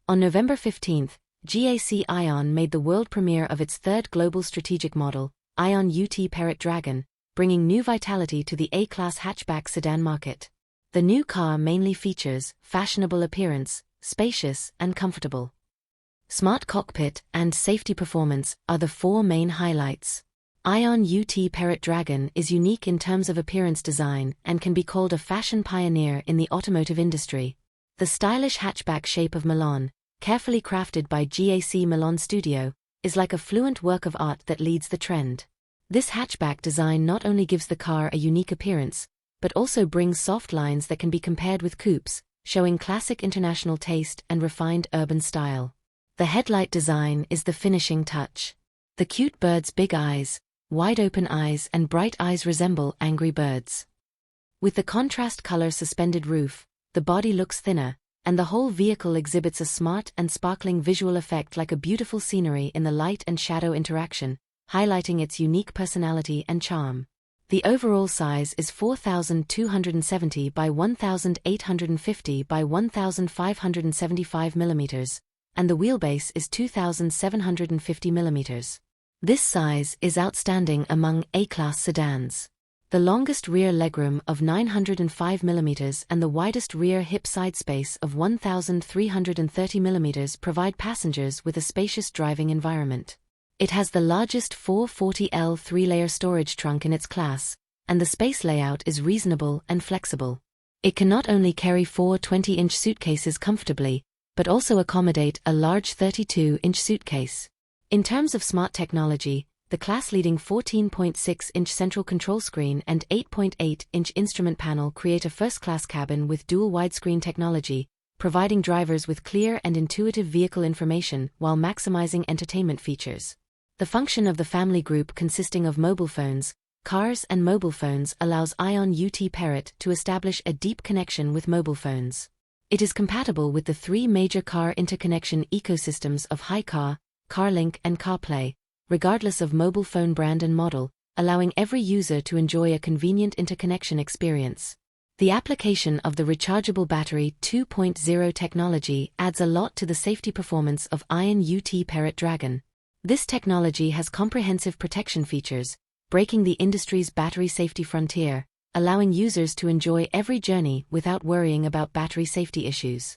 On November 15, GAC Aion made the world premiere of its third global strategic model, Aion UT Parrot Dragon, bringing new vitality to the A-class hatchback sedan market. The new car mainly features fashionable appearance, spacious and comfortable. Smart cockpit and safety performance are the four main highlights. Aion UT Parrot Dragon is unique in terms of appearance design and can be called a fashion pioneer in the automotive industry. The stylish hatchback shape of Milan, carefully crafted by GAC Milan Studio, is like a fluent work of art that leads the trend. This hatchback design not only gives the car a unique appearance, but also brings soft lines that can be compared with coupes, showing classic international taste and refined urban style. The headlight design is the finishing touch. The cute bird's big eyes, wide open eyes and bright eyes resemble angry birds. With the contrast color suspended roof, the body looks thinner, and the whole vehicle exhibits a smart and sparkling visual effect like a beautiful scenery in the light and shadow interaction, highlighting its unique personality and charm. The overall size is 4,270 by 1,850 by 1,575 mm, and the wheelbase is 2,750 mm. This size is outstanding among A-class sedans. The longest rear legroom of 905 mm and the widest rear hip side space of 1,330 mm provide passengers with a spacious driving environment. It has the largest 440L 3-layer storage trunk in its class, and the space layout is reasonable and flexible. It can not only carry 4 20-inch suitcases comfortably, but also accommodate a large 32-inch suitcase. In terms of smart technology, the class-leading 14.6-inch central control screen and 8.8-inch instrument panel create a first-class cabin with dual widescreen technology, providing drivers with clear and intuitive vehicle information while maximizing entertainment features. The function of the family group consisting of mobile phones, cars and mobile phones allows Aion UT Parrot to establish a deep connection with mobile phones. It is compatible with the three major car interconnection ecosystems of HiCar, CarLink and CarPlay, regardless of mobile phone brand and model, allowing every user to enjoy a convenient interconnection experience. The application of the rechargeable battery 2.0 technology adds a lot to the safety performance of Aion UT Parrot Dragon. This technology has comprehensive protection features, breaking the industry's battery safety frontier, allowing users to enjoy every journey without worrying about battery safety issues.